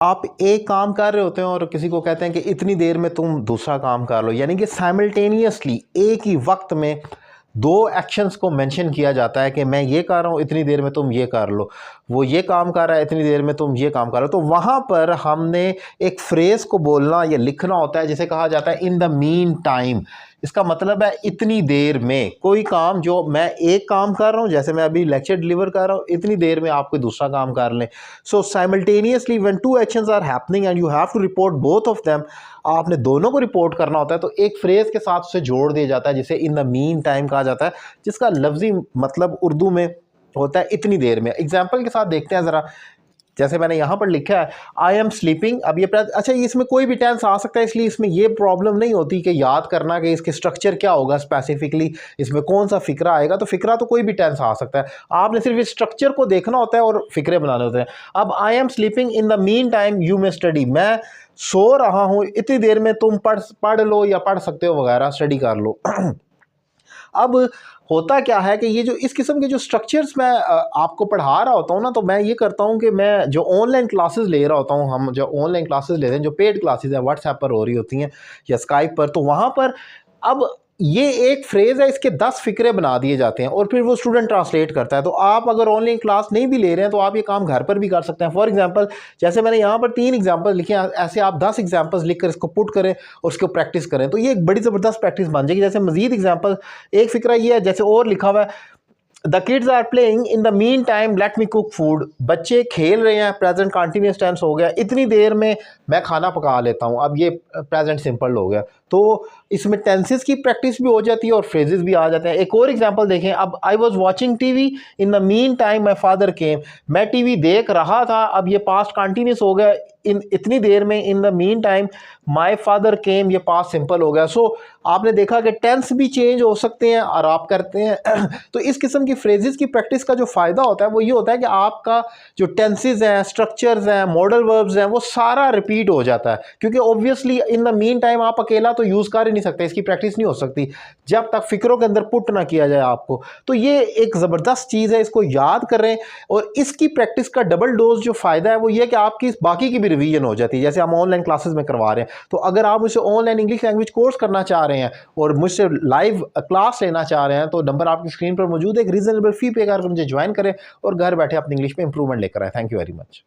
आप एक काम कर रहे होते हैं और किसी को कहते हैं कि इतनी देर में तुम दूसरा काम कर लो, यानी कि साइमल्टेनियसली एक ही वक्त में दो एक्शंस को मेंशन किया जाता है कि मैं ये कर रहा हूँ, इतनी देर में तुम ये कर लो, वो ये काम कर रहा है, इतनी देर में तुम ये काम कर लो। तो वहाँ पर हमने एक फ्रेज़ को बोलना या लिखना होता है जिसे कहा जाता है इन द मीन टाइम। इसका मतलब है इतनी देर में कोई काम, जो मैं एक काम कर रहा हूँ, जैसे मैं अभी लेक्चर डिलीवर कर रहा हूँ, इतनी देर में आप कोई दूसरा काम कर लें। So simultaneously when two actions are happening and you have to report both of them, आपने दोनों को रिपोर्ट करना होता है, तो एक फ्रेज़ के साथ उसे जोड़ दिया जाता है जिसे इन द मीन टाइम कहा जाता है, जिसका लफ्जी मतलब उर्दू में होता है इतनी देर में। एग्जाम्पल के साथ देखते हैं ज़रा, जैसे मैंने यहाँ पर लिखा है आई एम स्लीपिंग। अब ये अच्छा, इसमें कोई भी टेंस आ सकता है, इसलिए इसमें ये प्रॉब्लम नहीं होती कि याद करना कि इसके स्ट्रक्चर क्या होगा स्पेसिफिकली, इसमें कौन सा फ़िक्रा आएगा। तो फ़िक्रा तो कोई भी टेंस आ सकता है, आपने सिर्फ इस स्ट्रक्चर को देखना होता है और फ़िक्रे बनाने होते हैं। अब I am sleeping in the mean time you may study, मैं सो रहा हूँ, इतनी देर में तुम पढ़ लो या पढ़ सकते हो वगैरह, स्टडी कर लो। अब होता क्या है कि ये जो इस किस्म के जो स्ट्रक्चर्स मैं आपको पढ़ा रहा होता हूँ ना, तो मैं ये करता हूँ कि मैं जो ऑनलाइन क्लासेस ले रहा होता हूँ, हम जो ऑनलाइन क्लासेस लेते हैं, जो पेड क्लासेस हैं व्हाट्सएप पर हो रही होती हैं या स्काइप पर, तो वहाँ पर अब ये एक फ्रेज़ है, इसके 10 फ़िक्रे बना दिए जाते हैं और फिर वो स्टूडेंट ट्रांसलेट करता है। तो आप अगर ऑनलाइन क्लास नहीं भी ले रहे हैं तो आप ये काम घर पर भी कर सकते हैं। फॉर एग्जांपल, जैसे मैंने यहाँ पर 3 एग्जांपल लिखे हैं, ऐसे आप 10 एग्जांपल्स लिखकर इसको पुट करें और उसको प्रैक्टिस करें, तो ये एक बड़ी ज़बरदस्त प्रैक्टिस बन जाएगी। जैसे मज़ीद एग्जांपल, एक फ़िक्रा ये है, जैसे और लिखा हुआ है the kids are playing in the meantime let me cook food, बच्चे खेल रहे हैं, प्रेजेंट कंटिन्यूस टेंस हो गया, इतनी देर में मैं खाना पका लेता हूँ। अब ये प्रेजेंट सिंपल हो गया, तो इसमें टेंसेस की प्रैक्टिस भी हो जाती है और फ्रेजेस भी आ जाते हैं। एक और एग्जांपल देखें, अब I was watching TV in the mean time my father came, मैं टीवी देख रहा था, अब ये पास्ट कंटिन्यूस हो गया, इन इतनी देर में इन the mean time my father came, ये पास्ट सिंपल हो गया। सो आपने देखा कि टेंस भी चेंज हो सकते हैं और आप करते हैं। तो इस किस्म की फ्रेजेस की प्रैक्टिस का जो फ़ायदा होता है वो ये होता है कि आपका जो टेंसेस हैं, स्ट्रक्चर्स हैं, मॉडल वर्ब्स हैं, वो सारा रिपीट हो जाता है, क्योंकि obviously in the mean time आप अकेला तो यूज़ कर ही नहीं सकते, इसकी प्रैक्टिस नहीं हो सकती जब तक फ़िक्रों के अंदर पुट ना किया जाए आपको। तो ये एक ज़बरदस्त चीज़ है, इसको याद करें। और इसकी प्रैक्टिस का डबल डोज जो फ़ायदा है वो ये कि आपकी बाकी की भी रिवीजन हो जाती है, जैसे हम ऑनलाइन क्लासेस में करवा रहे हैं। तो अगर आप मुझसे ऑनलाइन इंग्लिश लैंग्वेज कोर्स करना चाह रहे हैं और मुझसे लाइव क्लास लेना चाह रहे हैं, तो नंबर आपकी स्क्रीन पर मौजूद है, एक रीजनेबल फ़ी पे करके मुझे ज्वाइन करें और घर बैठे अपनी इंग्लिश में इंप्रूवमेंट लेकर आए। Thank you very much.